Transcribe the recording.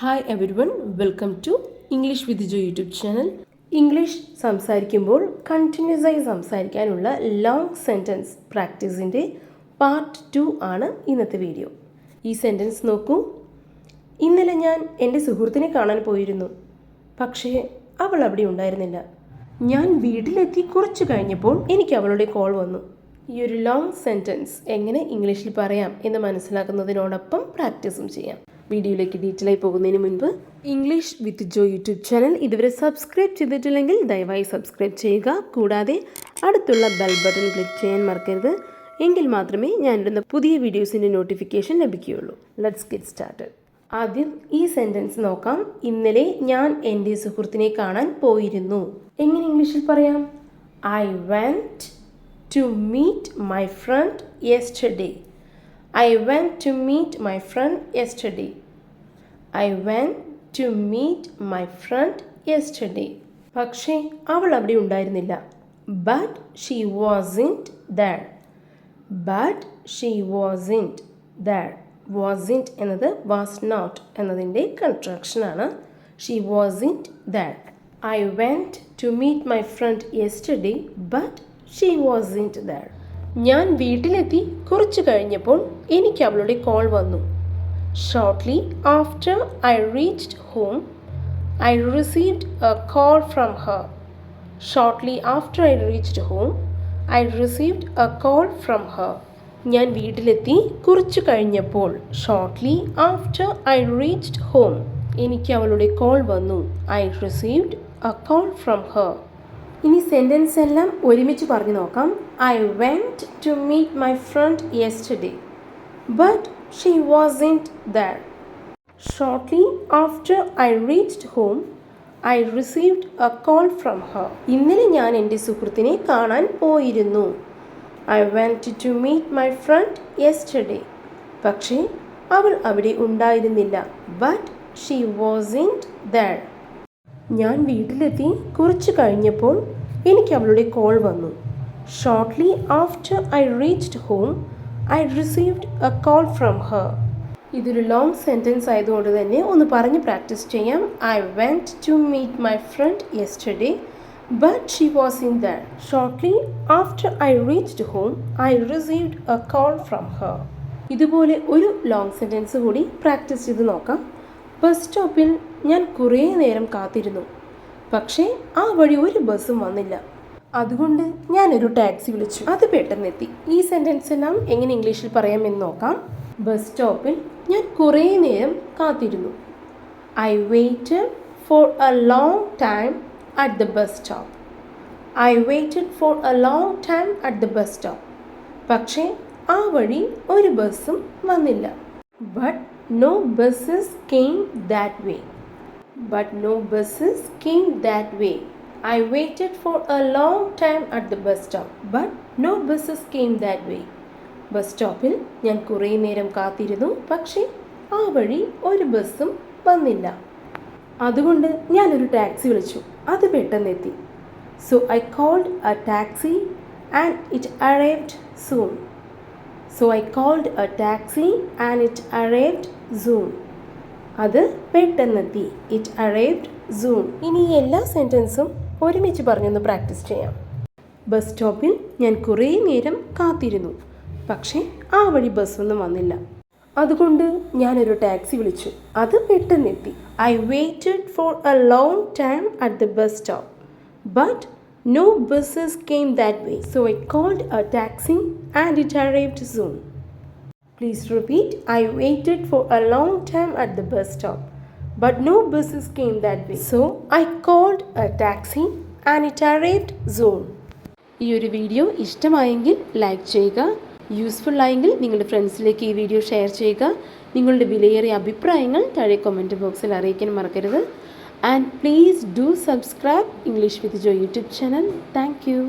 Hi everyone, welcome to English with Jo YouTube channel. English സംസാരിക്കുമ്പോൾ continuous ആയി സംസാരിക്കാനുള്ള long sentence പ്രാക്ടീസിൻ്റെ part 2 ആണ് ഇന്നത്തെ വീഡിയോ. ഈ സെൻറ്റൻസ് നോക്കൂ. ഇന്നലെ ഞാൻ എൻ്റെ സുഹൃത്തിനെ കാണാൻ പോയിരുന്നു, പക്ഷേ അവൾ അവിടെ ഉണ്ടായിരുന്നില്ല. ഞാൻ വീട്ടിലെത്തി കുറച്ച് കഴിഞ്ഞപ്പോൾ എനിക്ക് അവളുടെ കോൾ വന്നു. ഈ ഒരു ലോങ് സെൻറ്റൻസ് എങ്ങനെ ഇംഗ്ലീഷിൽ പറയാം എന്ന് മനസ്സിലാക്കുന്നതിനോടൊപ്പം പ്രാക്ടീസും ചെയ്യാം. വീഡിയോയിലേക്ക് ഡീറ്റെയിൽ ആയി പോകുന്നതിന് മുൻപ് English with Jo YouTube channel ഇതുവരെ സബ്സ്ക്രൈബ് ചെയ്തിട്ടില്ലെങ്കിൽ ദയവായി സബ്സ്ക്രൈബ് ചെയ്യുക. കൂടാതെ അടുത്തുള്ള ബെൽ ബട്ടൺ ക്ലിക്ക് ചെയ്യാൻ മറക്കരുത്. എങ്കിൽ മാത്രമേ ഞാനിടുന്ന പുതിയ വീഡിയോസിൻ്റെ നോട്ടിഫിക്കേഷൻ ലഭിക്കുകയുള്ളൂ. Let's get started. ആദ്യം ഈ സെൻറ്റൻസ് നോക്കാം. ഇന്നലെ ഞാൻ എൻ്റെ സുഹൃത്തിനെ കാണാൻ പോയിരുന്നു. എങ്ങനെ ഇംഗ്ലീഷിൽ പറയാം? I went to meet my friend yesterday. I went to meet my friend yesterday. I went to meet my friend yesterday. പക്ഷേ അവൾ അവിടെ ഉണ്ടായിരുന്നില്ല. But she wasn't there. But she wasn't there. Wasn't എന്നത് was not എന്നതിൻ്റെ contraction ആണ്. She wasn't there. I went to meet my friend yesterday, but she wasn't there. ഞാൻ വീട്ടിലെത്തി കുറച്ച് കഴിഞ്ഞപ്പോൾ എനിക്ക് അവളുടെ കോൾ വന്നു. Shortly after I reached home I received a call from her. Shortly after I reached home I received a call from her. ഞാൻ വീട്ടിലെത്തി കുറച്ച് കഴിഞ്ഞപ്പോൾ shortly after I reached home എനിക്ക് അവളുടെ കോൾ വന്നു. I received a call from her. ഇനി sentence എല്ലാം ഒരുമിച്ച് പറഞ്ഞു നോക്കാം. I went to meet my friend yesterday, but she wasn't there. Shortly after I reached home I received a call from her. ഇന്നലെ ഞാൻ എൻ്റെ സുഹൃത്തിനെ കാണാൻ പോയിരുന്നു. I went to meet my friend yesterday. പക്ഷേ അവൾ അവിടെ ഉണ്ടായിരുന്നില്ല. But she wasn't there. ഞാൻ വീട്ടിലെത്തി കുറച്ച് കഴിഞ്ഞപ്പോൾ എനിക്ക് അവളുടെ കോൾ വന്നു. Shortly after I reached home I received a call from her. ഇതൊരു ലോങ് സെൻറ്റൻസ് ആയതുകൊണ്ട് തന്നെ ഒന്ന് പറഞ്ഞ് പ്രാക്ടീസ് ചെയ്യാം. I went to meet my friend yesterday, but she wasn't there. Shortly after I reached home I received a call from Har. ഇതുപോലെ ഒരു long sentence കൂടി practice ചെയ്ത് നോക്കാം. ബസ് സ്റ്റോപ്പിൽ ഞാൻ കുറേ നേരം കാത്തിരുന്നു, പക്ഷേ ആ വഴി ഒരു ബസ്സും വന്നില്ല. അതുകൊണ്ട് ഞാനൊരു ടാക്സി വിളിച്ചു, അത് പെട്ടെന്നെത്തി. ഈ സെൻറ്റൻസ് എല്ലാം എങ്ങനെ ഇംഗ്ലീഷിൽ പറയാമെന്ന് നോക്കാം. ബസ് സ്റ്റോപ്പിൽ ഞാൻ കുറേ നേരം കാത്തിരുന്നു. I waited for a long time at the bus stop. I waited for a long time at the bus stop. പക്ഷേ ആ വഴി ഒരു ബസ്സും വന്നില്ല. But no buses came that way. But no buses came that way. I waited for a long time at the bus stop, but no buses came that way. Bus സ്റ്റോപ്പിൽ ഞാൻ കുറേ നേരം കാത്തിരുന്നു, പക്ഷേ ആ വഴി ഒരു ബസ്സും വന്നില്ല. അതുകൊണ്ട് ഞാനൊരു ടാക്സി വിളിച്ചു, അത് പെട്ടെന്നെത്തി. So I called a taxi and it arrived soon. So I called a taxi and it arrived soon. അത് പെട്ടെന്നെത്തി. It arrived soon. ഇനി എല്ലാ സെൻറ്റൻസും ഒരുമിച്ച് പറഞ്ഞൊന്ന് പ്രാക്ടീസ് ചെയ്യാം. ബസ് സ്റ്റോപ്പിൽ ഞാൻ കുറേ നേരം കാത്തിരുന്നു, പക്ഷേ ആ വഴി ബസ്സൊന്നും വന്നില്ല. അതുകൊണ്ട് ഞാനൊരു ടാക്സി വിളിച്ചു, അത് പെട്ടെന്നെത്തി. I waited for a long time at the bus stop, but no buses came that way. So I called a taxi and it arrived soon. Please repeat. I waited for a long time at the bus stop, but no buses came that way. So I called a taxi and it arrived soon. ഈ ഒരു video ഇഷ്ടമായെങ്കിൽ like ചെയ്യുക. Useful ആയെങ്കിൽ നിങ്ങളുടെ ഫ്രണ്ട്സിലേക്ക് ഈ video share ചെയ്യുക. നിങ്ങളുടെ വിലയേറിയ അഭിപ്രായങ്ങൾ താഴെ കമൻറ്റ് ബോക്സിൽ അറിയിക്കാൻ മറക്കരുത്. And please do subscribe English with Joy YouTube channel. Thank you.